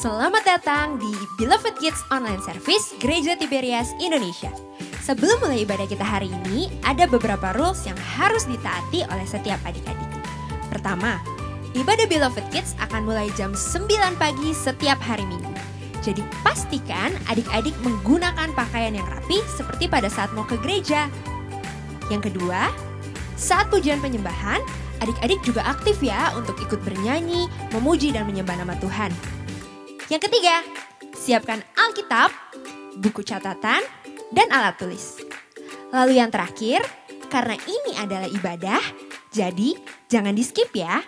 Selamat datang di Beloved Kids Online Service Gereja Tiberias Indonesia. Sebelum mulai ibadah kita hari ini, ada beberapa rules yang harus ditaati oleh setiap adik-adik. Pertama, ibadah Beloved Kids akan mulai jam 9 pagi setiap hari Minggu. Jadi pastikan adik-adik menggunakan pakaian yang rapi seperti pada saat mau ke gereja. Yang kedua, saat pujian penyembahan, adik-adik juga aktif ya untuk ikut bernyanyi, memuji dan menyembah nama Tuhan. Yang ketiga, siapkan Alkitab, buku catatan, dan alat tulis. Lalu yang terakhir, karena ini adalah ibadah, jadi jangan di skip ya.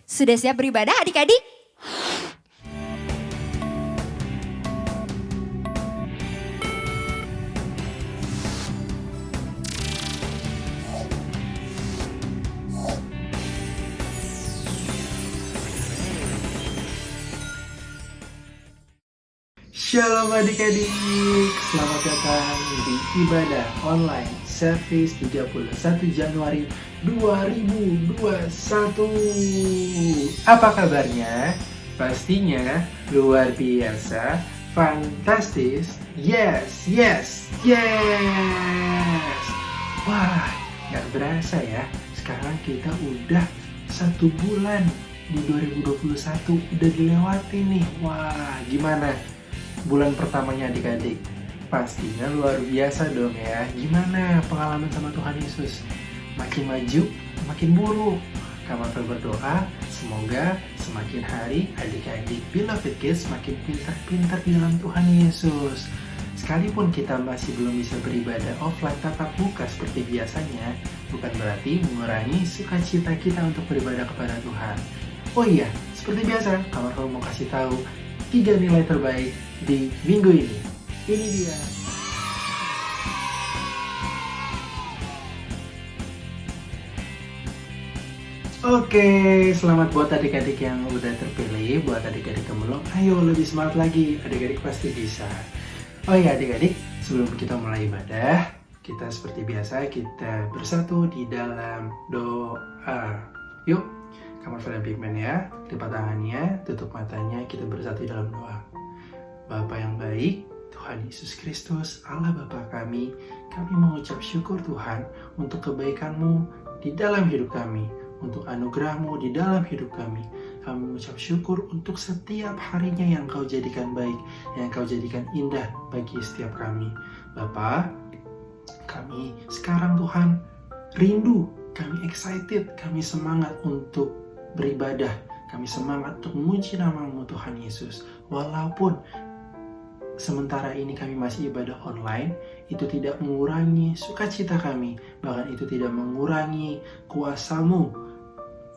Sudah siap beribadah adik-adik? Shalom adik-adik, selamat datang di ibadah online service 31 Januari 2021. Apa kabarnya? Pastinya luar biasa, fantastis, yes. Wah, gak berasa ya, sekarang kita udah 1 bulan di 2021 udah dilewati nih. Wah, gimana? Bulan pertamanya adik-adik, pastinya luar biasa dong ya. Gimana pengalaman sama Tuhan Yesus? Makin maju, makin buruk. Kami berdoa, semoga semakin hari adik-adik Beloved Kids semakin pintar-pintar di dalam Tuhan Yesus. Sekalipun kita masih belum bisa beribadah offline tatap muka seperti biasanya, bukan berarti mengurangi sukacita kita untuk beribadah kepada Tuhan. Oh iya, seperti biasa, Kamar mau kasih tahu 3 nilai terbaik di minggu ini. Ini dia. Oke, selamat buat adik-adik yang udah terpilih. Buat adik-adik yang belum, ayo lebih semangat lagi. Adik-adik pasti bisa. Oh iya adik-adik, sebelum kita mulai ibadah, kita seperti biasa kita bersatu di dalam doa. Yuk, Kamar Fred Bigman ya, lipat tangannya, tutup matanya, kita bersatu di dalam doa. Bapa yang baik, Tuhan Yesus Kristus, Allah Bapa kami mengucap syukur Tuhan untuk kebaikan-Mu di dalam hidup kami, untuk anugerah-Mu di dalam hidup kami. Kami mengucap syukur untuk setiap harinya yang Kau jadikan baik, yang Kau jadikan indah bagi setiap kami. Bapa, kami sekarang Tuhan rindu, kami excited, kami semangat untuk beribadah, kami semangat untuk memuji nama-Mu Tuhan Yesus. Walaupun sementara ini kami masih ibadah online, itu tidak mengurangi sukacita kami, bahkan itu tidak mengurangi kuasa-Mu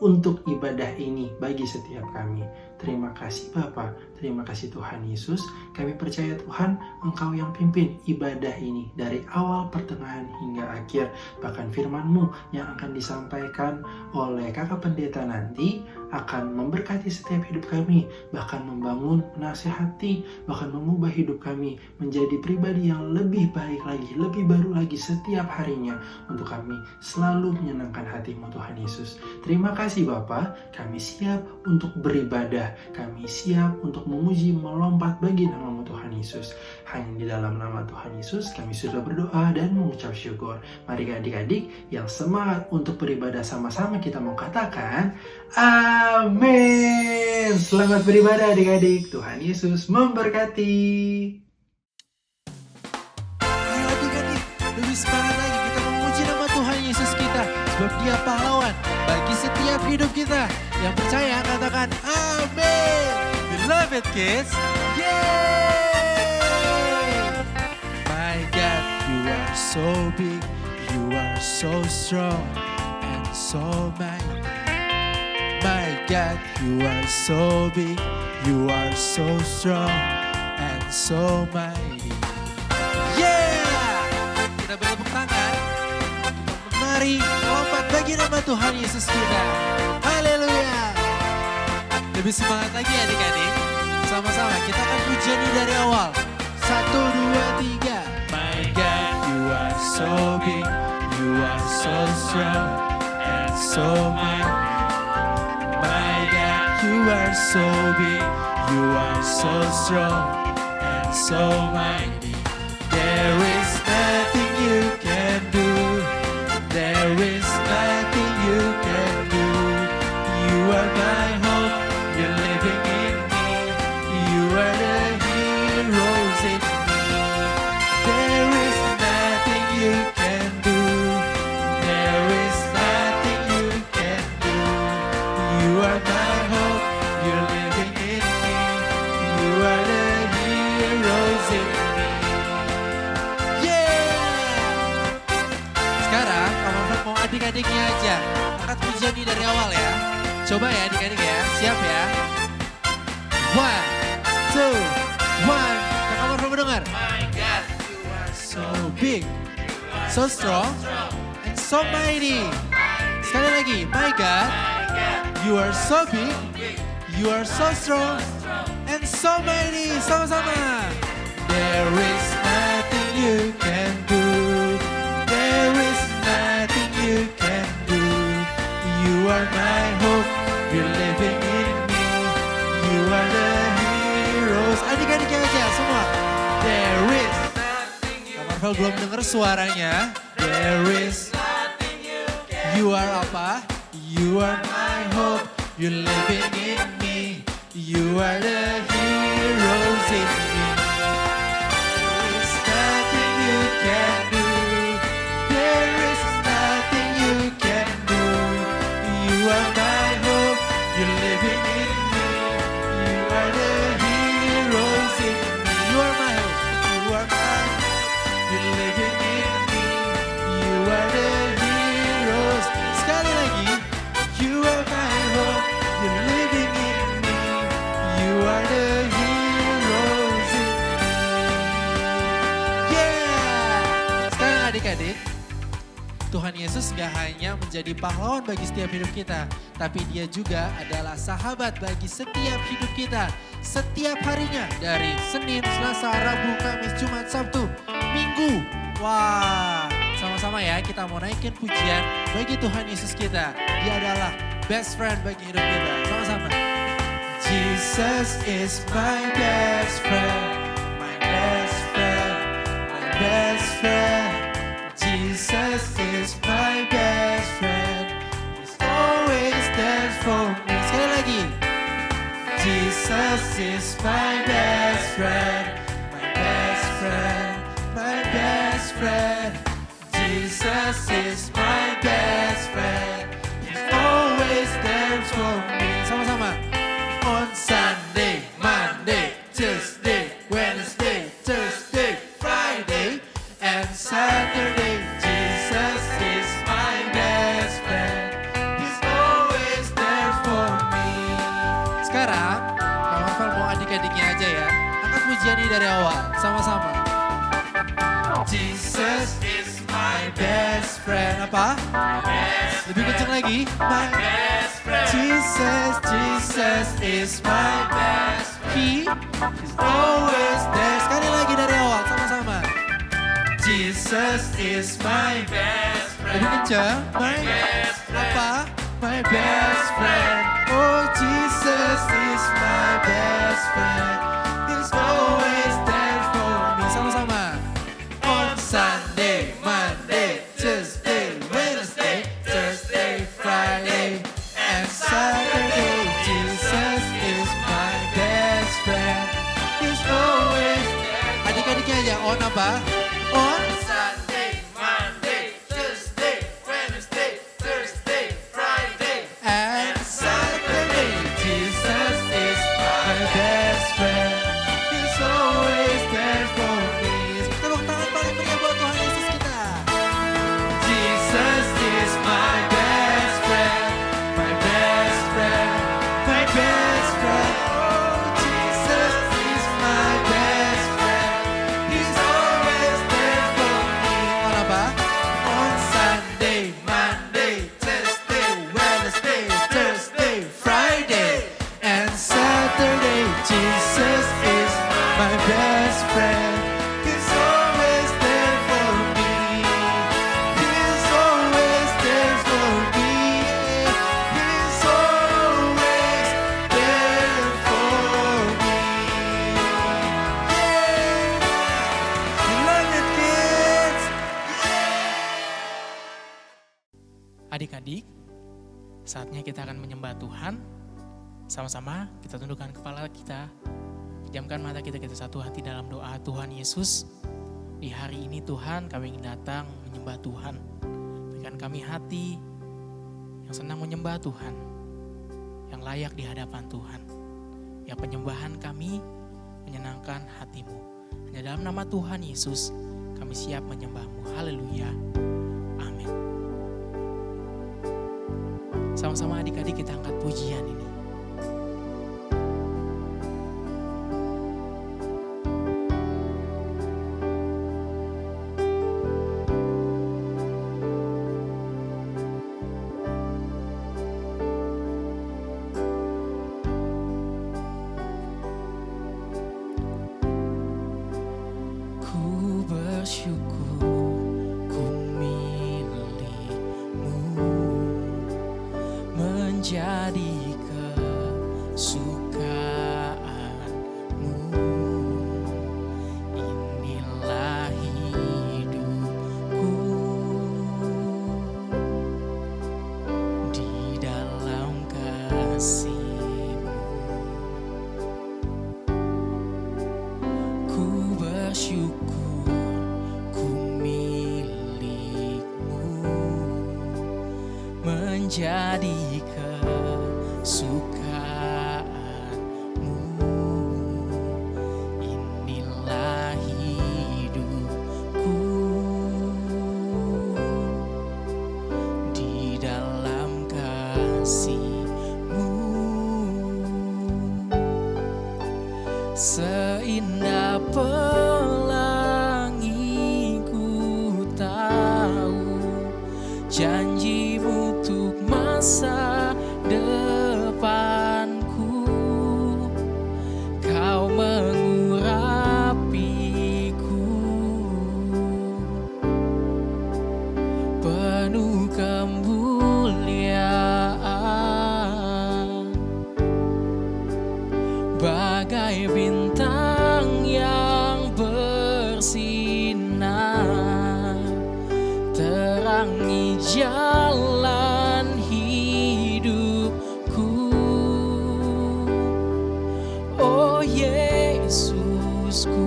untuk ibadah ini bagi setiap kami. Terima kasih Bapa, terima kasih Tuhan Yesus. Kami percaya Tuhan, Engkau yang pimpin ibadah ini dari awal, pertengahan hingga akhir. Bahkan firman-Mu yang akan disampaikan oleh kakak pendeta nanti akan memberkati setiap hidup kami, bahkan membangun, menasihati, bahkan mengubah hidup kami menjadi pribadi yang lebih baik lagi, lebih baru lagi setiap harinya, untuk kami selalu menyenangkan hati-Mu Tuhan Yesus. Terima kasih Bapa, kami siap untuk beribadah, kami siap untuk memuji, melompat bagi nama-Mu Tuhan Yesus. Hanya di dalam nama Tuhan Yesus kami sudah berdoa dan mengucap syukur. Mari adik-adik yang semangat untuk beribadah sama-sama kita mau katakan amin. Selamat beribadah adik-adik. Tuhan Yesus memberkati. Ayo adik-adik, lebih semangat lagi kita memuji nama Tuhan Yesus kita, sebab Dia pahlawan bagi setiap hidup kita. Yang percaya katakan amin. Beloved Kids, yay! My God, You are so big, You are so strong and so mighty. My God, You are so big, You are so strong and so mighty. Yeah! Kita bertepuk tangan, kita menari, melompat bagi nama Tuhan Yesus kita. Haleluya! Lebih semangat lagi adik-adik. Sama-sama kita akan pujian ini dari awal. 1, 2, 3. My God, You are so big, You are so strong and so mighty. My God, You are are so big, you are so strong and so mighty. There is nothing you can do. There is nothing you can do. You are my hope, you're living in me. You are the heroes in me. There is nothing you can do. There is nothing you can do. You are my hope, you're living in me. You are the heroes in me. Yeah! Sekarang Kak Manfred mau adik-adiknya aja angkat pujian ini dari awal ya. Coba ya adik-adik ya, siap ya. 1, 2, 1. Kak Manfred mendengar. My God, you are so big, so strong, and so mighty. Sekali lagi, my God, you are so big, you are so strong, and so mighty. Sama-sama. There is nothing you can do. There is nothing you can do. You are my hope, you're living in me. You are the heroes. Adik-adiknya aja semua. There is nothing you can do. Marvel belum dengar suaranya. There is nothing you can do. You are apa? You are my hope, you're living in me. You are the heroes in me. There is nothing you can do. There is nothing you can do. You are my hope, you're living in me. You are the heroes in me. You are my hope, you are my hope, you're living in me. You are the heroes. Sekali lagi. You are my hope, you're living in me. You are the heroes in me. Yeah! Sekarang adik-adik, Tuhan Yesus gak hanya menjadi pahlawan bagi setiap hidup kita, tapi dia juga adalah sahabat bagi setiap hidup kita. Setiap harinya dari Senin, Selasa, Rabu, Kamis, Jumat, Sabtu, Minggu. Wah, sama-sama ya kita mau naikin pujian bagi Tuhan Yesus kita. Dia adalah best friend bagi hidup kita. Sama-sama. Jesus is my best friend, my best friend, my best friend. Jesus is my best friend, He's always there for me. Sekali lagi. Jesus is my best friend, my best friend, my best friend. Jesus is my best friend, He's always there for me. Sama-sama. On Sunday, Monday, Tuesday, Wednesday, Thursday, Friday, and Saturday. Jesus is my best friend, He's always there for me. Sekarang, Kak Marvel mau adik-adiknya aja ya. Angkat pujian ini dari awal, sama-sama. Jesus is my best friend. Apa? Lebih kencang lagi. My best friend. Jesus is my best friend. He is always there. Sekali lagi dari awal, sama-sama. Jesus is my best friend. Lebih kencang. My best friend. Apa? My best friend. Oh, Jesus is my best friend. He's always there for me. Sama-sama. On Sunday, Monday, Tuesday, Wednesday, Thursday, Friday, and Saturday. Jesus is my best friend. He's always there. Adik-adiknya aja. On apa? On Sunday, Monday, Tuesday, Wednesday, Thursday, Friday, and Saturday. Jesus is my best friend. He's always there for me. Tepuk tangan paling meriah buat Tuhan Yesus kita. Jesus is my best friend, my best friend, my best friend. Oh, Jesus is my best friend. He's always Saatnya kita akan menyembah Tuhan. Sama-sama kita tundukkan kepala kita. Pejamkan mata kita satu hati dalam doa. Tuhan Yesus, di hari ini Tuhan kami ingin datang menyembah Tuhan. Berikan kami hati yang senang menyembah Tuhan, yang layak di hadapan Tuhan. Ya penyembahan kami menyenangkan hati-Mu. Hanya dalam nama Tuhan Yesus kami siap menyembah-Mu. Haleluya. Amin. Sama-sama adik-adik kita angkat pujian ini. Jadi kesukaanmu, inilah hidupku di dalam kasih-Mu. Ku bersyukur ku milik-Mu, menjadi kesukaanmu, inilah hidupku di dalam kasih-Mu. Seindah pelangi ku tahu janji-Mu untuk masa depanku. Kau mengurapiku penuh kemuliaan, bagai bintang yang bersinar, terangi jalan hidupku. Oh Yesusku,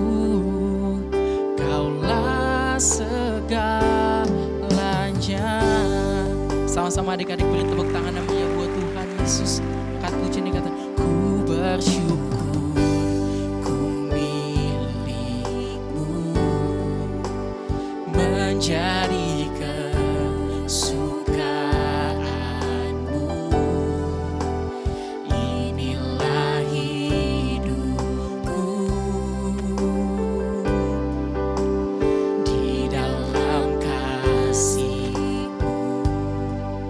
Kaulah segalanya. Sama-sama adik-adik beri tepuk tangan namanya buat Tuhan Yesus. Angkat pujian dikata, ku bersyukur ku milik-Mu, menjadi kesukaanmu, inilah hidupku di dalam kasih-Mu.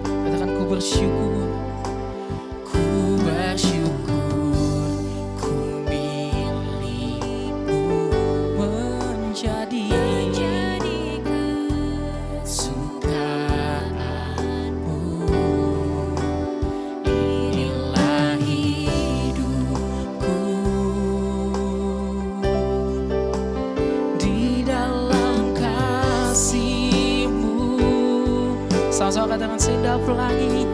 Katakan ku bersyukur ku milik-Mu, menjadi kesukaanmu, inilah hidupku di dalam kasih-Mu. Sama-sama katakan seindah pelangi,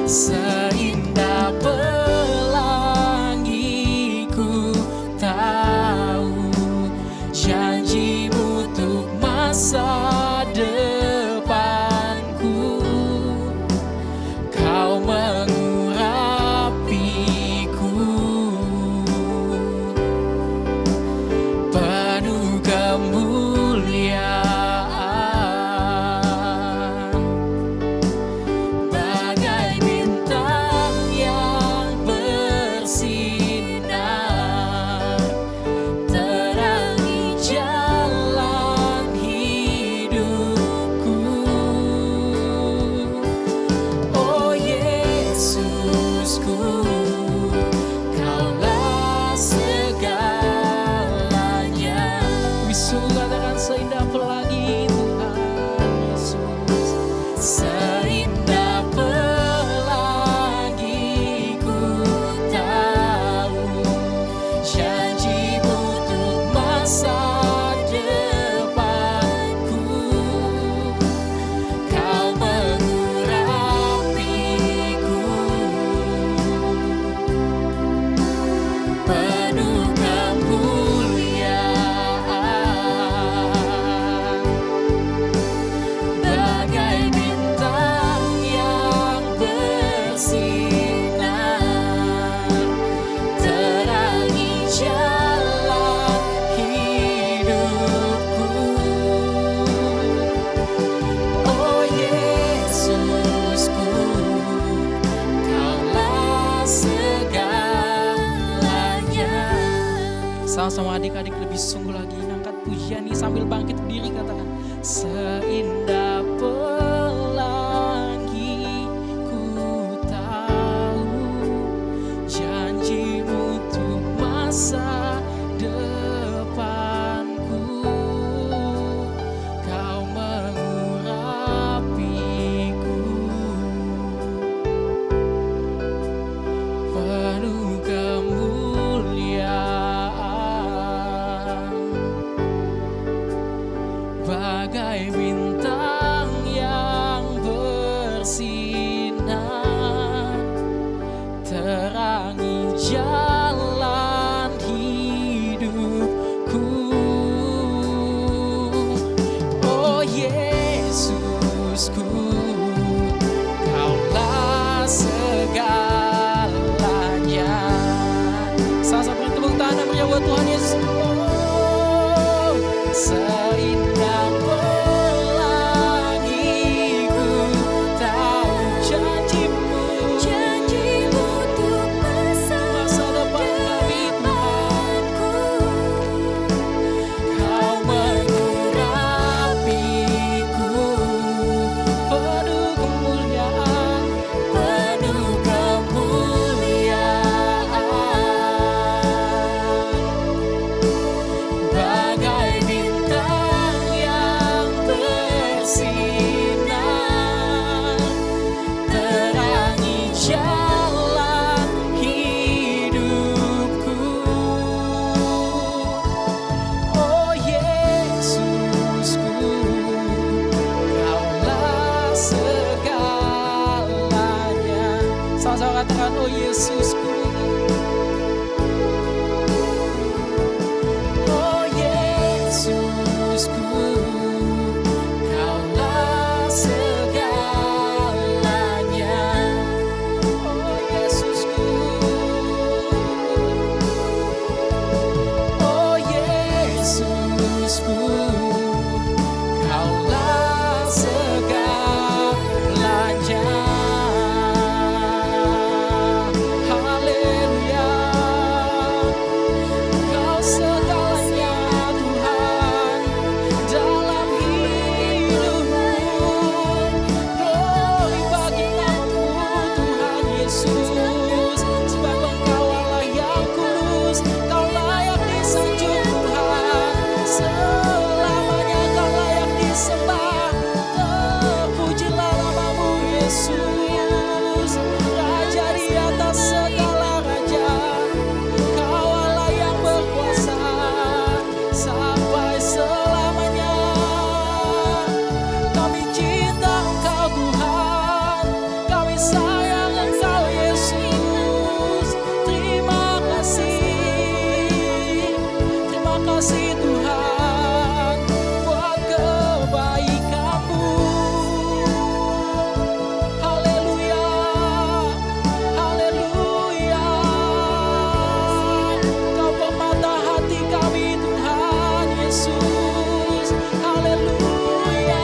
seindah pelangi ku tahu janji-Mu untuk masa depanku. Kau mengurapiku penuh kemuliaan, bagai bintang yang bersinar, terangi jalan hidupku. Oh Yesusku, Kaulah segalanya. Bisu katakan seindah pelangi Tuhan Yesus, seindah pelangi ku tahu janji-Mu untuk masa depanku. Kau mengurapiku Sama-sama adik-adik lebih sungguh lagi angkat pujian ini sambil bangkit berdiri katakan. Seindah pelangi ku tahu janjimu untuk masa depanku. Kau mengurapiku penuh kemuliaan bagai bintang yang bersinar terangi jalan hidupku. Oh Yesusku, Kaulah segalanya. Sama-sama beri tepuk tangan beri buat Tuhan Yesus. Oh, seindah pelangi ku tahu janjimu untuk masa depan kami Tuhan. Kau mengurapiku penuh kemuliaan bagai bintang yang bersinar terangi jalan hidupku. Oh Yesusku, Kaulah segalanya. Sama-sama katakan, oh Yesusku. Oh Yesusku, Kaulah segalanya. Oh Yesusku, oh Yesusku, Kaulah segalanya. Haleluya, Kau segalanya Tuhan dalam hidupku. Glory bagi nama-Mu Tuhan Yesus, sebab Engkau Allah yang kudus, Kau layak disanjung Tuhan, selamanya Kau layak disembah. Terpujilah nama-Mu Yesus, Raja di atas segala raja, Kau Allah yang berkuasa sampai selamanya. Kami cinta Engkau Tuhan, kami sayang Engkau Yesus. Terima kasih Tuhan buat kebaikan-Mu. Haleluya, haleluya, Kau pemata hati kami Tuhan Yesus. Haleluya,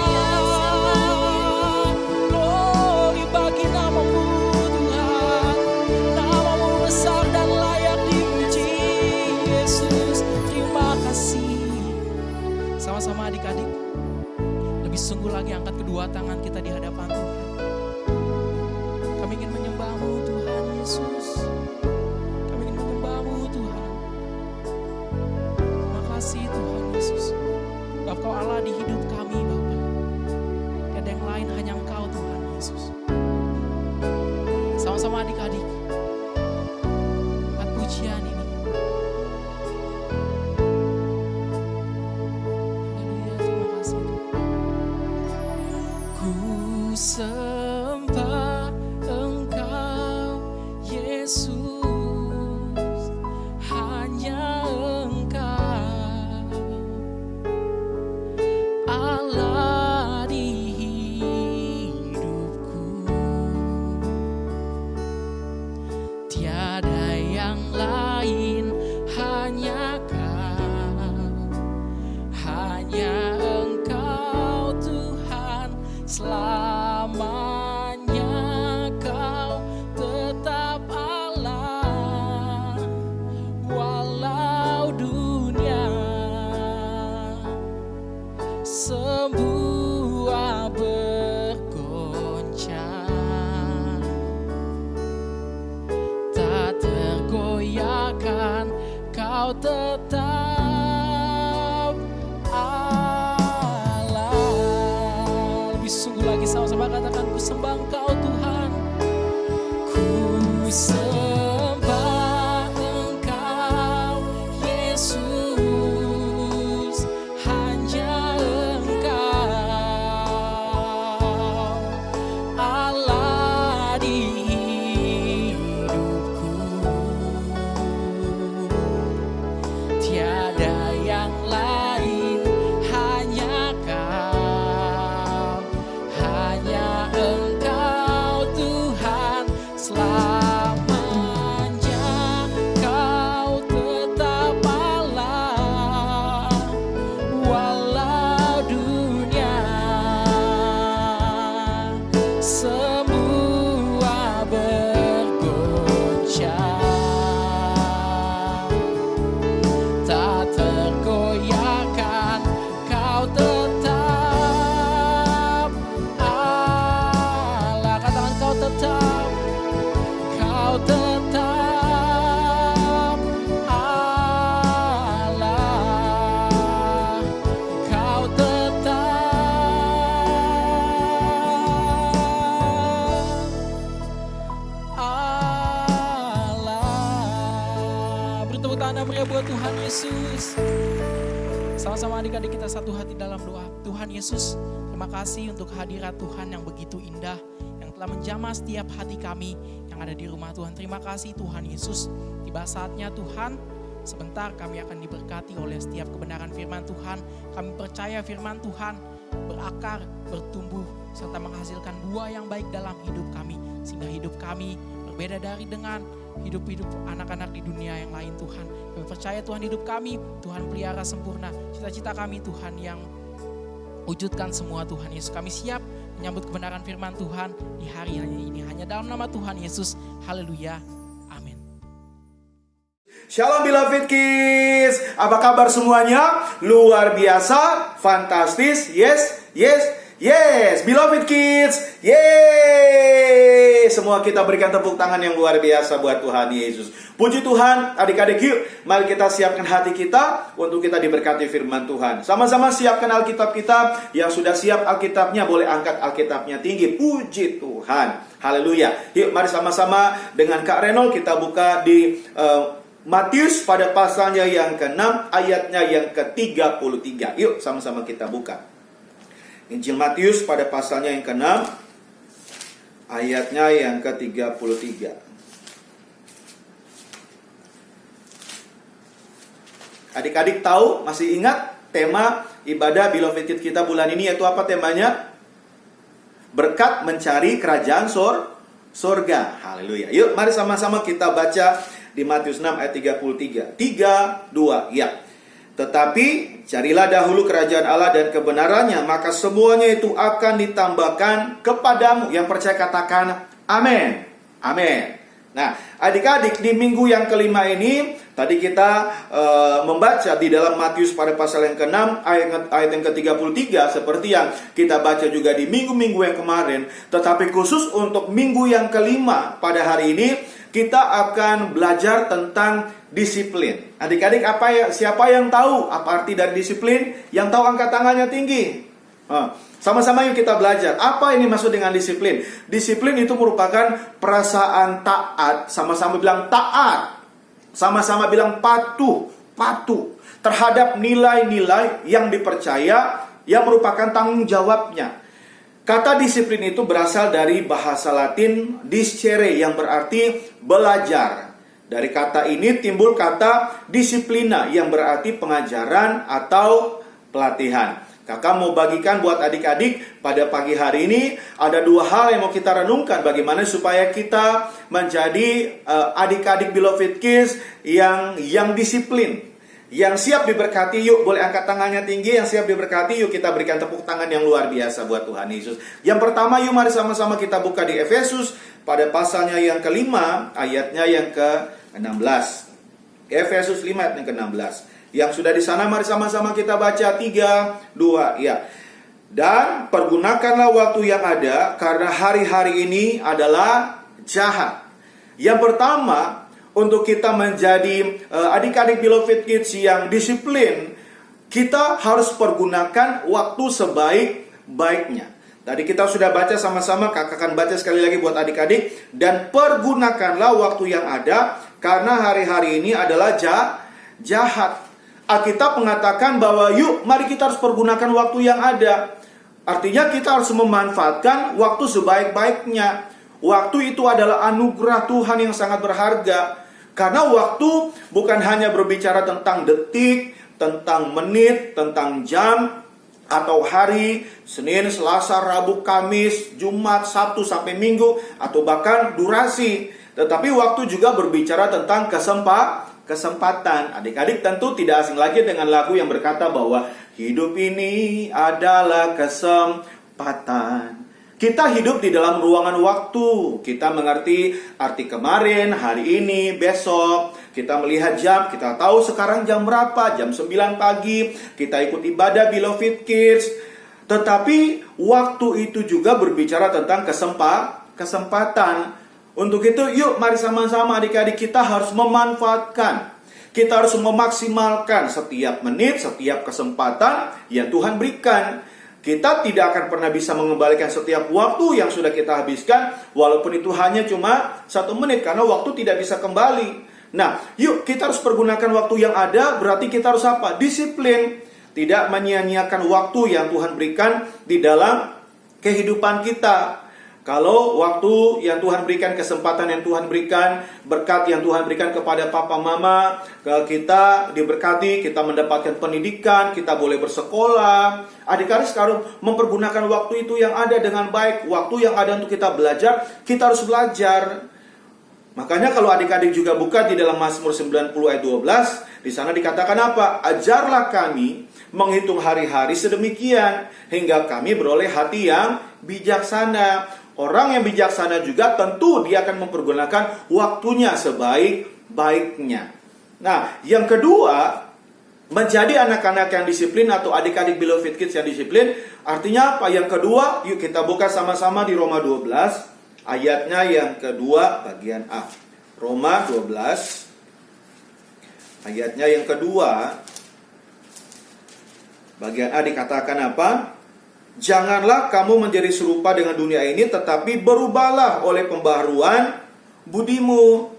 glory bagi nama-Mu Tuhan, nama-Mu besar dan layak dipuji Yesus. Terima kasih. Sama-sama adik-adik lebih sungguh lagi angkat kedua tangan kita di hadapan Tuhan. Kami ingin menyembah-Mu Tuhan Yesus, kami ingin menyembah-Mu Tuhan. Terima kasih Tuhan Yesus, Bapa Kau Allah di hidup kami Bapa. Tiada yang lain, hanya Engkau Tuhan Yesus. Sama-sama adik-adik angkat pujian ini. Haleluya, terima kasih Tuhan. Ku sembah Engkau Yesus, hanya Engkau Allah di hidupku. Tiada yang lain, hanya Kau, hanya Engkau Tuhan. Selamanya Kau tetap Allah. Tuhan, Kau tetap Allah. Lebih sungguh lagi sama-sama katakan, ku sembah Engkau Tuhan. Ku sembah Engkau Yesus, hanya Engkau Allah di hidupku. Tiada yang lain, hanya Kau, hanya Engkau Tuhan. Selamanya Kau tetap Allah, walau dunia semua bergoncang, tak tergoyahkan, Kau tetap Allah. Katakan, Kau tetap, Kau tetap Allah, Kau tetap Allah. Beri tepuk tangan meriah buat Tuhan Yesus. Sama-sama adik-adik kita satu hati dalam doa. Tuhan Yesus, terima kasih untuk hadirat Tuhan yang begitu indah, yang telah menjamah setiap hati kami yang ada di rumah Tuhan. Terima kasih Tuhan Yesus. Tiba saatnya Tuhan, sebentar kami akan diberkati oleh setiap kebenaran firman Tuhan. Kami percaya firman Tuhan berakar, bertumbuh, serta menghasilkan buah yang baik dalam hidup kami. Sehingga hidup kami berbeda dari dengan hidup-hidup anak-anak di dunia yang lain Tuhan. Kami percaya Tuhan, hidup kami Tuhan pelihara sempurna. Cita-cita kami Tuhan yang wujudkan semua Tuhan Yesus. Kami siap menyambut kebenaran firman Tuhan di hari ini. Hanya dalam nama Tuhan Yesus. Haleluya. Amin. Shalom beloved kids. Apa kabar semuanya? Luar biasa, fantastis. Yes, yes, yes. Beloved kids. Yeay. Semua kita berikan tepuk tangan yang luar biasa buat Tuhan Yesus. Puji Tuhan, adik-adik yuk. Mari kita siapkan hati kita untuk kita diberkati firman Tuhan. Sama-sama siapkan Alkitab kita. Yang sudah siap Alkitabnya, boleh angkat Alkitabnya tinggi. Puji Tuhan. Haleluya. Yuk mari sama-sama dengan Kak Renol kita buka di Matius pada pasalnya yang ke-6 ayatnya yang ke-33. Yuk sama-sama kita buka Injil Matius pada pasalnya yang ke-6 ayatnya yang ke-33. Adik-adik tahu, masih ingat tema ibadah Beloved Kids kita bulan ini yaitu apa temanya? Berkat mencari kerajaan sorga. Haleluya. Yuk mari sama-sama kita baca di Matius 6 ayat 33. 3, 2, ya. Tetapi carilah dahulu kerajaan Allah dan kebenarannya, maka semuanya itu akan ditambahkan kepadamu. Yang percaya katakan amin. Amin. Nah, adik-adik di minggu yang kelima ini tadi kita membaca di dalam Matius pada pasal yang ke-6 ayat yang ke-33 seperti yang kita baca juga di minggu-minggu yang kemarin. Tetapi khusus untuk minggu yang kelima pada hari ini kita akan belajar tentang disiplin. Adik-adik siapa yang tahu apa arti dari disiplin? Yang tahu angkat tangannya tinggi. Sama-sama yuk kita belajar. Apa ini maksud dengan disiplin? Disiplin itu merupakan perasaan taat. Sama-sama bilang taat. Sama-sama bilang patuh terhadap nilai-nilai yang dipercaya, yang merupakan tanggung jawabnya. Kata disiplin itu berasal dari bahasa Latin discere yang berarti belajar. Dari kata ini timbul kata disiplina yang berarti pengajaran atau pelatihan. Kakak mau bagikan buat adik-adik pada pagi hari ini ada dua hal yang mau kita renungkan. Bagaimana supaya kita menjadi adik-adik Beloved Kids yang disiplin, yang siap diberkati. Yuk boleh angkat tangannya tinggi. Yang siap diberkati, yuk kita berikan tepuk tangan yang luar biasa buat Tuhan Yesus. Yang pertama, yuk mari sama-sama kita buka di Efesus pada pasalnya yang kelima ayatnya yang ke-16. Efesus 5 ayat yang ke-16. Yang sudah di sana mari sama-sama kita baca 3, 2, ya. Dan pergunakanlah waktu yang ada karena hari-hari ini adalah jahat. Yang pertama, untuk kita menjadi adik-adik Beloved Kids yang disiplin, kita harus pergunakan waktu sebaik-baiknya. Tadi kita sudah baca sama-sama, kakak akan baca sekali lagi buat adik-adik. Dan pergunakanlah waktu yang ada, karena hari-hari ini adalah jahat. Alkitab mengatakan bahwa yuk, mari kita harus pergunakan waktu yang ada. Artinya kita harus memanfaatkan waktu sebaik-baiknya. Waktu itu adalah anugerah Tuhan yang sangat berharga. Karena waktu bukan hanya berbicara tentang detik, tentang menit, tentang jam, atau hari, Senin, Selasa, Rabu, Kamis, Jumat, Sabtu, sampai Minggu, atau bahkan durasi. Tetapi waktu juga berbicara tentang kesempatan. Adik-adik tentu tidak asing lagi dengan lagu yang berkata bahwa hidup ini adalah kesempatan. Kita hidup di dalam ruangan waktu. Kita mengerti arti kemarin, hari ini, besok. Kita melihat jam, kita tahu sekarang jam berapa, jam 9 pagi. Kita ikut ibadah Beloved Kids. Tetapi waktu itu juga berbicara tentang kesempatan. Untuk itu yuk mari sama-sama adik-adik kita harus memanfaatkan. Kita harus memaksimalkan setiap menit, setiap kesempatan yang Tuhan berikan. Kita tidak akan pernah bisa mengembalikan setiap waktu yang sudah kita habiskan, walaupun itu hanya cuma 1 menit, karena waktu tidak bisa kembali. Nah, yuk kita harus pergunakan waktu yang ada, berarti kita harus apa? Disiplin. Tidak menyia-nyiakan waktu yang Tuhan berikan di dalam kehidupan kita. Kalau waktu yang Tuhan berikan, kesempatan yang Tuhan berikan, berkat yang Tuhan berikan kepada papa mama, kita diberkati, kita mendapatkan pendidikan, kita boleh bersekolah. Adik-adik sekarang mempergunakan waktu itu yang ada dengan baik. Waktu yang ada untuk kita belajar, kita harus belajar. Makanya kalau adik-adik juga buka di dalam Mazmur 90 ayat 12, di sana dikatakan apa? Ajarlah kami menghitung hari-hari sedemikian, hingga kami beroleh hati yang bijaksana. Orang yang bijaksana juga tentu dia akan mempergunakan waktunya sebaik-baiknya. Nah, yang kedua, menjadi anak-anak yang disiplin atau adik-adik Beloved Kids yang disiplin. Artinya apa? Yang kedua, yuk kita buka sama-sama di Roma 12, ayatnya yang kedua bagian A. Roma 12, ayatnya yang kedua, bagian A dikatakan apa? Janganlah kamu menjadi serupa dengan dunia ini, tetapi berubahlah oleh pembaharuan budimu.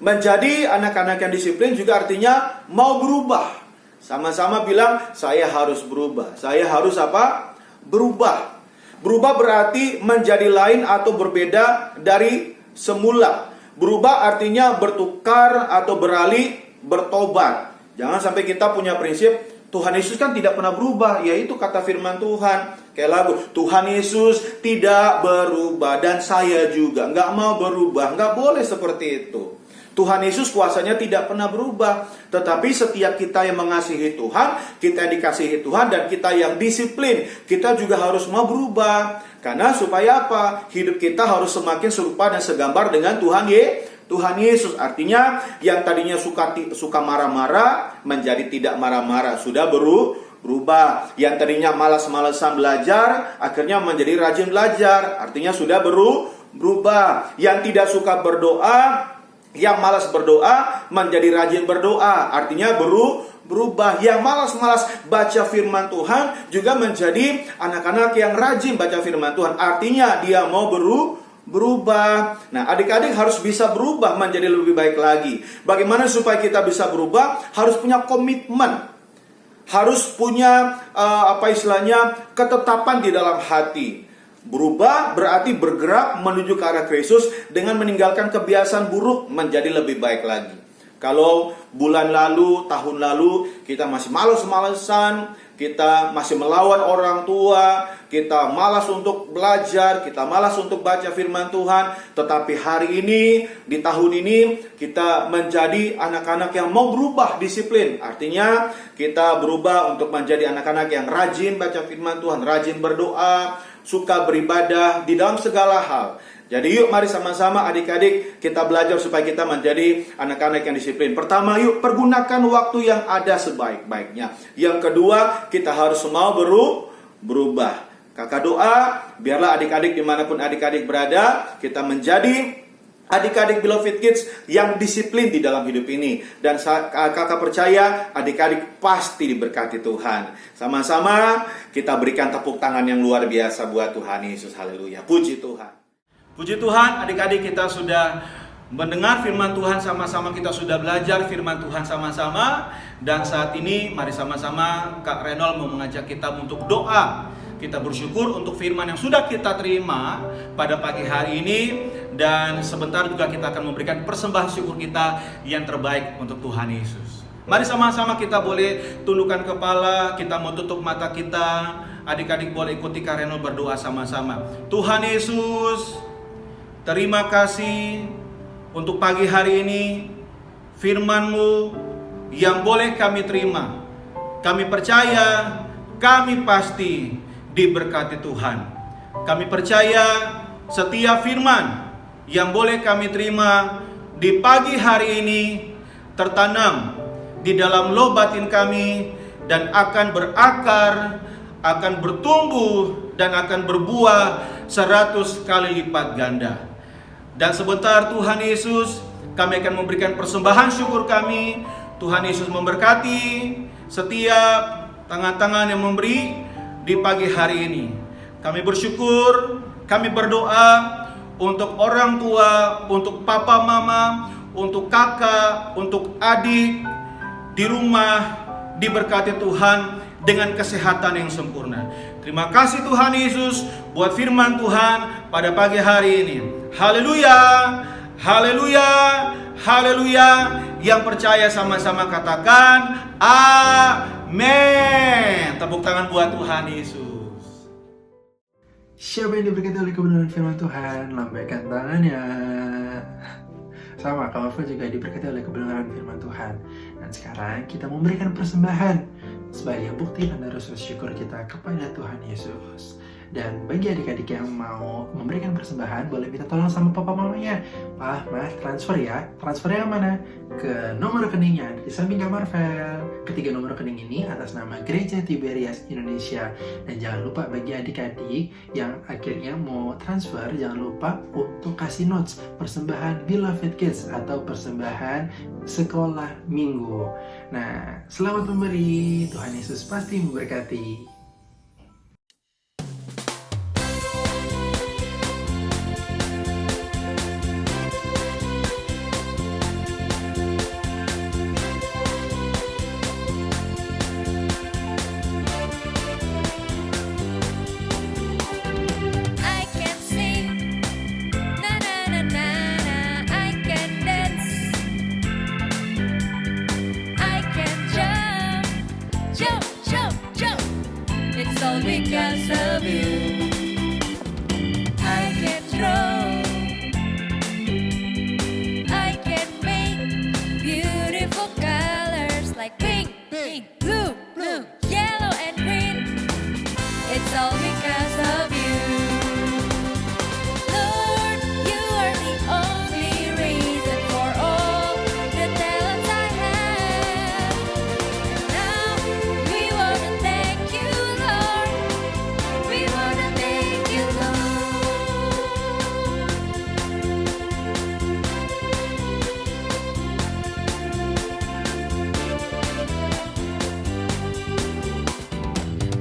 Menjadi anak-anak yang disiplin juga artinya mau berubah. Sama-sama bilang, saya harus berubah. Saya harus apa? Berubah. Berubah berarti menjadi lain atau berbeda dari semula. Berubah artinya bertukar atau beralih, bertobat. Jangan sampai kita punya prinsip Tuhan Yesus kan tidak pernah berubah, yaitu kata firman Tuhan. Kayak lagu, Tuhan Yesus tidak berubah dan saya juga nggak mau berubah. Nggak boleh seperti itu. Tuhan Yesus kuasanya tidak pernah berubah. Tetapi setiap kita yang mengasihi Tuhan, kita yang dikasihi Tuhan, dan kita yang disiplin, kita juga harus mau berubah. Karena supaya apa? Hidup kita harus semakin serupa dan segambar dengan Tuhan Yesus. Artinya yang tadinya suka marah-marah menjadi tidak marah-marah, sudah berubah. Yang tadinya malas-malasan belajar akhirnya menjadi rajin belajar, artinya sudah berubah. Yang tidak suka berdoa, yang malas berdoa menjadi rajin berdoa, artinya berubah. Yang malas-malas baca firman Tuhan juga menjadi anak-anak yang rajin baca firman Tuhan, artinya dia mau berubah. Nah, adik-adik harus bisa berubah menjadi lebih baik lagi. Bagaimana supaya kita bisa berubah? Harus punya komitmen. Harus punya ketetapan di dalam hati. Berubah berarti bergerak menuju ke arah Kristus dengan meninggalkan kebiasaan buruk menjadi lebih baik lagi. Kalau bulan lalu, tahun lalu kita masih malas-malesan, kita masih melawan orang tua, kita malas untuk belajar, kita malas untuk baca firman Tuhan. Tetapi hari ini, di tahun ini, kita menjadi anak-anak yang mau berubah disiplin. Artinya kita berubah untuk menjadi anak-anak yang rajin baca firman Tuhan, rajin berdoa, suka beribadah di dalam segala hal. Jadi yuk mari sama-sama adik-adik kita belajar supaya kita menjadi anak-anak yang disiplin. Pertama, yuk pergunakan waktu yang ada sebaik-baiknya. Yang kedua, kita harus mau berubah. Kakak doa, biarlah adik-adik dimanapun adik-adik berada, kita menjadi adik-adik Beloved Kids yang disiplin di dalam hidup ini. Dan kakak percaya adik-adik pasti diberkati Tuhan. Sama-sama kita berikan tepuk tangan yang luar biasa buat Tuhan Yesus. Haleluya. Puji Tuhan. Puji Tuhan, adik-adik kita sudah mendengar firman Tuhan sama-sama, kita sudah belajar firman Tuhan sama-sama. Dan saat ini mari sama-sama Kak Renol mau mengajak kita untuk doa. Kita bersyukur untuk firman yang sudah kita terima pada pagi hari ini. Dan sebentar juga kita akan memberikan persembahan syukur kita yang terbaik untuk Tuhan Yesus. Mari sama-sama kita boleh tundukkan kepala, kita mau tutup mata kita. Adik-adik boleh ikuti Kak Renol berdoa sama-sama. Tuhan Yesus, terima kasih untuk pagi hari ini, firman-Mu yang boleh kami terima. Kami percaya, kami pasti diberkati Tuhan. Kami percaya setiap firman yang boleh kami terima di pagi hari ini tertanam di dalam loh batin kami dan akan berakar, akan bertumbuh dan akan berbuah 100 kali lipat ganda. Dan sebentar Tuhan Yesus, kami akan memberikan persembahan syukur kami. Tuhan Yesus memberkati setiap tangan-tangan yang memberi di pagi hari ini. Kami bersyukur, kami berdoa untuk orang tua, untuk papa mama, untuk kakak, untuk adik di rumah, diberkati Tuhan dengan kesehatan yang sempurna. Terima kasih Tuhan Yesus buat firman Tuhan pada pagi hari ini. Haleluya, haleluya, haleluya. Yang percaya sama-sama katakan amin. Tepuk tangan buat Tuhan Yesus. Siapa yang diberkati oleh kebenaran firman Tuhan, lambaikan tangannya. Sama, Kak Marva juga diberkati oleh kebenaran firman Tuhan. Dan sekarang kita memberikan persembahan sebagai bukti tanda rasa syukur kita kepada Tuhan Yesus. Dan bagi adik-adik yang mau memberikan persembahan, boleh minta tolong sama papa mamanya. Pak, Mas, transfer ya. Transfernya mana? Ke nomor rekening yang ada di samping Kak Marvel. Ketiga nomor rekening ini atas nama Gereja Tiberias Indonesia. Dan jangan lupa bagi adik-adik yang akhirnya mau transfer, jangan lupa untuk kasih notes persembahan Beloved Kids atau persembahan sekolah minggu. Nah, selamat memberi. Tuhan Yesus pasti memberkati. Because of you, I can draw, I can make beautiful colors like pink, pink, blue, blue, yellow and green. It's all because of you. Lord, you are the only reason for all the talents I have. And now we want to thank you, Lord. We want to thank you, Lord.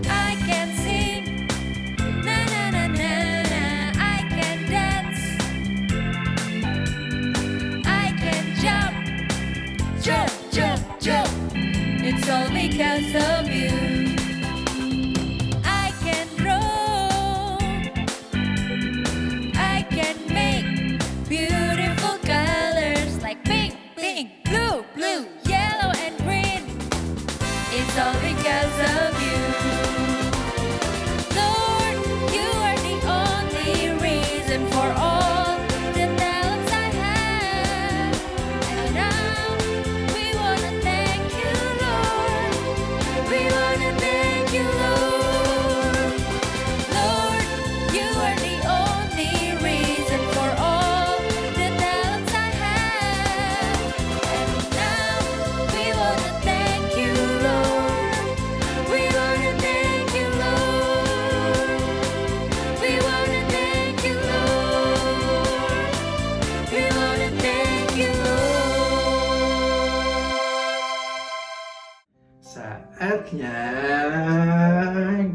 I can sing, na na na na na. I can dance, I can jump, jump, jump, jump. It's all because of you. I can draw, I can make beautiful colors like pink, pink, blue, blue, yellow and green. It's all because of you. Lord, you are the only reason for all the talents I have. And now we want to thank you, Lord. We want Saatnya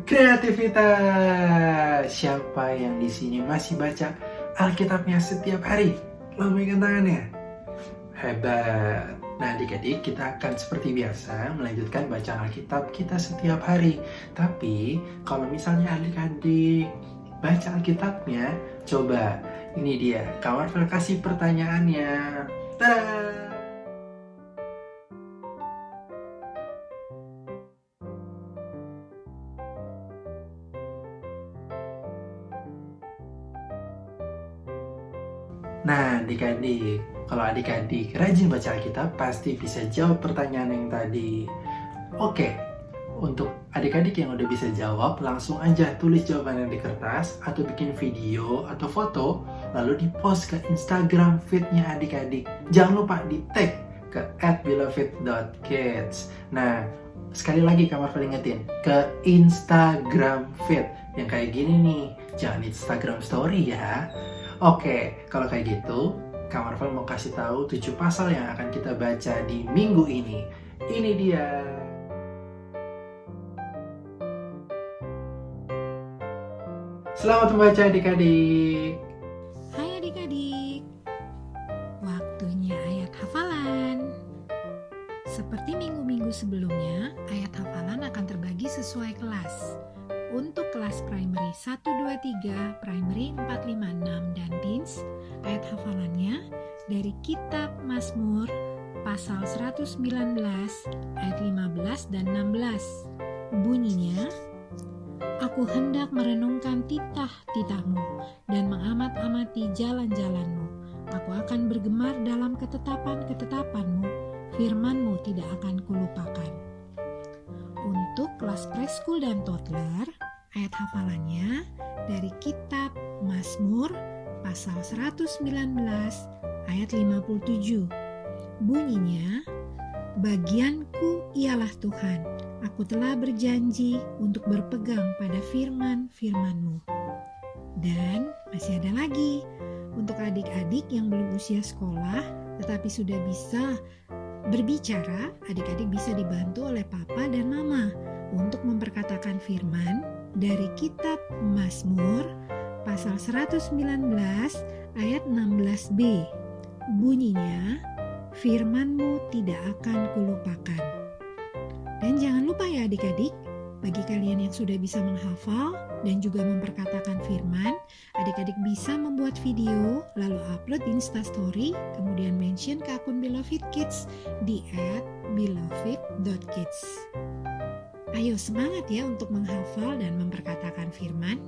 kreativitas. Siapa yang di sini masih baca Alkitabnya setiap hari? Lambaikan tangannya. Hebat. Nah, adik-adik, kita akan seperti biasa melanjutkan bacaan Alkitab kita setiap hari. Tapi, kalau misalnya adik-adik baca Alkitabnya, coba ini dia, Kak Marvel kasih pertanyaannya. Tada! Nah, adik-adik, kalau adik-adik rajin baca Alkitab, pasti bisa jawab pertanyaan yang tadi. Oke, untuk adik-adik yang udah bisa jawab, langsung aja tulis jawabannya di kertas, atau bikin video atau foto, lalu di-post ke Instagram feed-nya adik-adik. Jangan lupa di-tag ke @beloved.kids. Nah, sekali lagi Kak Marvel ingetin, ke Instagram feed. Yang kayak gini nih, jangan Instagram story ya. Oke, kalau kayak gitu, Kak Marvel mau kasih tahu 7 pasal yang akan kita baca di minggu ini. Ini dia. Selamat membaca adik-adik. Hai adik-adik, waktunya ayat hafalan. Seperti minggu-minggu sebelumnya, ayat hafalan akan terbagi sesuai kelas. Untuk kelas primary 1, 2, 3, primary 4, 5, 6, dan teens, ayat hafalannya dari kitab Mazmur pasal 119 ayat 15 dan 16. Bunyinya, Aku hendak merenungkan titah-titahmu dan mengamat-amati jalan-jalanmu. Aku akan bergemar dalam ketetapan-ketetapanmu, firman-mu tidak akan kulupakan. Untuk kelas preschool dan toddler, ayat hafalannya dari kitab Mazmur pasal 119 ayat 57. Bunyinya, Bagianku ialah Tuhan, aku telah berjanji untuk berpegang pada firman-firman-Mu. Dan masih ada lagi, untuk adik-adik yang belum usia sekolah tetapi sudah bisa berbicara, adik-adik bisa dibantu oleh papa dan mama untuk memperkatakan firman dari kitab Mazmur pasal 119 ayat 16b. Bunyinya, firman-Mu tidak akan kulupakan. Dan jangan lupa ya adik-adik, bagi kalian yang sudah bisa menghafal dan juga memperkatakan firman, adik-adik bisa membuat video lalu upload di Instastory, kemudian mention ke akun Beloved Kids di @beloved.kids. Ayo semangat ya untuk menghafal dan memperkatakan firman,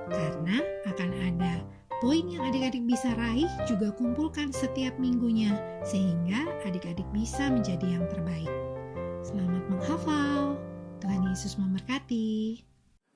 karena akan ada poin yang adik-adik bisa raih, juga kumpulkan setiap minggunya, sehingga adik-adik bisa menjadi yang terbaik. Selamat menghafal. Tuhan Yesus memberkati.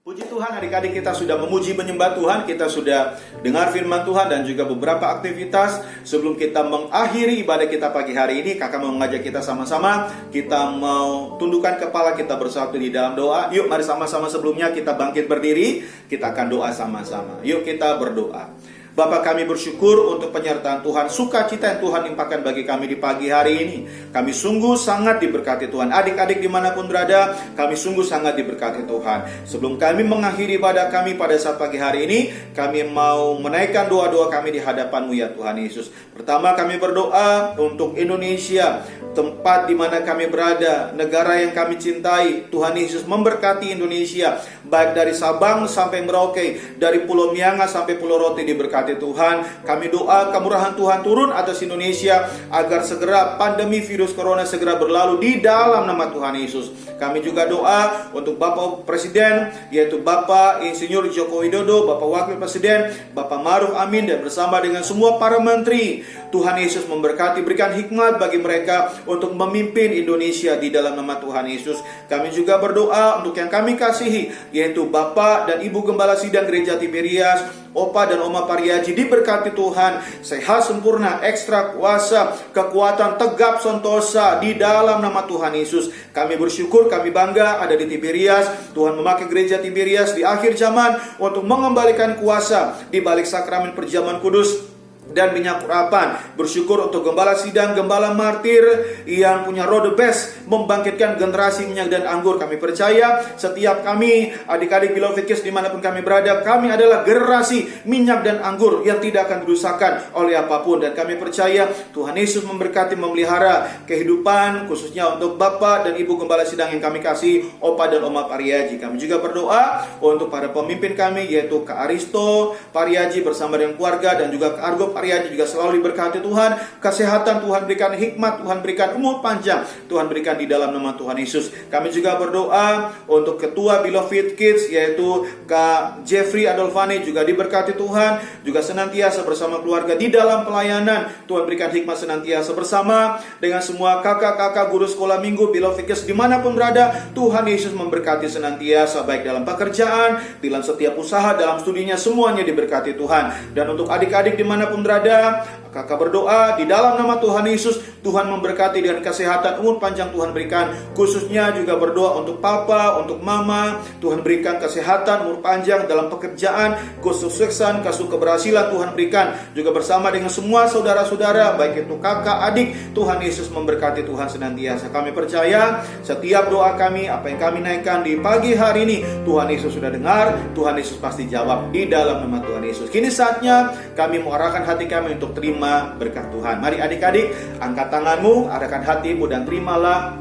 Puji Tuhan, adik-adik kita sudah memuji menyembah Tuhan, kita sudah dengar firman Tuhan dan juga beberapa aktivitas. Sebelum kita mengakhiri ibadah kita pagi hari ini, kakak mau mengajak kita sama-sama, kita mau tundukkan kepala kita bersatu di dalam doa. Yuk mari sama-sama, sebelumnya kita bangkit berdiri, kita akan doa sama-sama. Yuk kita berdoa. Bapa, kami bersyukur untuk penyertaan Tuhan, sukacita yang Tuhan limpahkan bagi kami di pagi hari ini. Kami sungguh sangat diberkati Tuhan. Adik-adik dimanapun berada, kami sungguh sangat diberkati Tuhan. Sebelum kami mengakhiri ibadah kami pada saat pagi hari ini, kami mau menaikkan doa-doa kami di hadapan-Mu ya Tuhan Yesus. Pertama, kami berdoa untuk Indonesia, tempat di mana kami berada, negara yang kami cintai. Tuhan Yesus memberkati Indonesia, baik dari Sabang sampai Merauke, dari Pulau Miangas sampai Pulau Rote diberkati Tuhan. Kami doa kemurahan Tuhan turun atas Indonesia, agar segera pandemi virus corona segera berlalu di dalam nama Tuhan Yesus. Kami juga doa untuk Bapak Presiden, yaitu Bapak Insinyur Joko Widodo, Bapak Wakil Presiden, Bapak Ma'ruf Amin, dan bersama dengan semua para menteri. Tuhan Yesus memberkati, berikan hikmat bagi mereka untuk memimpin Indonesia di dalam nama Tuhan Yesus. Kami juga berdoa untuk yang kami kasihi, yaitu Bapak dan Ibu Gembala Sidang Gereja Tiberias, Opa dan Oma Pariaji, diberkati Tuhan, sehat sempurna, ekstra kuasa, kekuatan tegap sentosa di dalam nama Tuhan Yesus. Kami bersyukur, kami bangga ada di Tiberias. Tuhan memakai gereja Tiberias di akhir zaman untuk mengembalikan kuasa di balik sakramen perjamuan kudus dan minyak urapan. Bersyukur untuk gembala sidang, gembala martir yang punya roh the best, membangkitkan generasi minyak dan anggur. Kami percaya setiap kami, adik-adik Beloved Kids dimanapun kami berada, kami adalah generasi minyak dan anggur yang tidak akan dirusakkan oleh apapun. Dan kami percaya Tuhan Yesus memberkati, memelihara kehidupan khususnya untuk Bapak dan Ibu Gembala Sidang yang kami kasih, Opa dan Oma Pariaji. Kami juga berdoa untuk para pemimpin kami, yaitu Kak Aristo Pariaji bersama dengan keluarga, dan juga Kak Argo Pariaji juga selalu diberkati Tuhan. Kesehatan Tuhan berikan, hikmat Tuhan berikan, umur panjang Tuhan berikan di dalam nama Tuhan Yesus. Kami juga berdoa untuk Ketua Beloved Kids, yaitu Kak Jeffrey Adolfani, juga diberkati Tuhan, juga senantiasa bersama keluarga di dalam pelayanan. Tuhan berikan hikmat senantiasa bersama dengan semua kakak-kakak guru sekolah minggu Beloved Kids dimanapun berada. Tuhan Yesus memberkati senantiasa, baik dalam pekerjaan, dalam setiap usaha, dalam studinya, semuanya diberkati Tuhan. Dan untuk adik-adik dimanapun berada, kakak berdoa di dalam nama Tuhan Yesus, Tuhan memberkati dengan kesehatan, umur panjang Tuhan berikan. Khususnya juga berdoa untuk papa, untuk mama, Tuhan berikan kesehatan, umur panjang dalam pekerjaan, kesuksesan, keberhasilan Tuhan berikan. Juga bersama dengan semua saudara-saudara, baik itu kakak, adik, Tuhan Yesus memberkati Tuhan senantiasa. Kami percaya setiap doa kami, apa yang kami naikkan di pagi hari ini, Tuhan Yesus sudah dengar, Tuhan Yesus pasti jawab di dalam nama Tuhan Yesus. Kini saatnya kami mengarahkan hati kami untuk terima berkat Tuhan. Mari adik-adik, angkat tanganmu, arahkan hatimu dan terimalah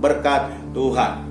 berkat Tuhan.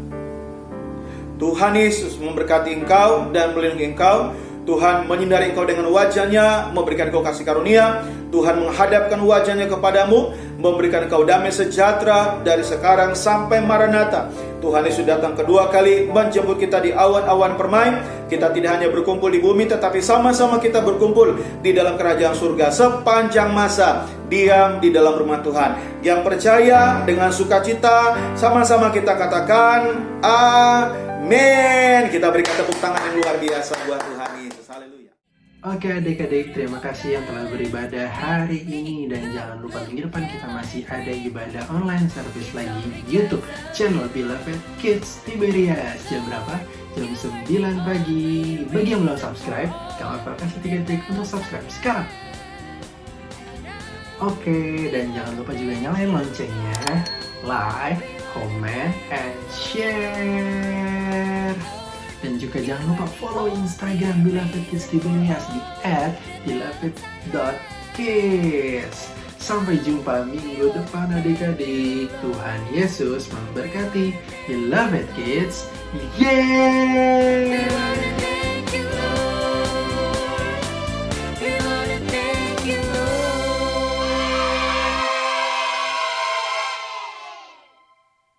Tuhan Yesus memberkati engkau dan melindungi engkau. Tuhan menyinari engkau dengan wajahnya, memberikan engkau kasih karunia. Tuhan menghadapkan wajahnya kepadamu, memberikan engkau damai sejahtera dari sekarang sampai Maranatha. Tuhan Yesus datang kedua kali menjemput kita di awan-awan permai. Kita tidak hanya berkumpul di bumi, tetapi sama-sama kita berkumpul di dalam kerajaan surga sepanjang masa diam di dalam rumah Tuhan. Yang percaya dengan sukacita, sama-sama kita katakan amin. Kita berikan tepuk tangan yang luar biasa buat Tuhan Yesus. Haleluya. Oke adik-adik, terima kasih yang telah beribadah hari ini. Dan jangan lupa minggu depan kita masih ada ibadah online service lagi di YouTube channel Beloved Kids Tiberias. Jam berapa? Jam 9 pagi. Bagi yang belum subscribe, kami kasih 3 detik untuk subscribe sekarang. Oke, dan jangan lupa juga nyalain loncengnya, like, comment, and share. Dan juga jangan lupa follow Instagram Beloved Kids Tiberias di @beloved.kids. Sampai jumpa minggu depan adik-adik. Tuhan Yesus memberkati Beloved Kids. Yeay!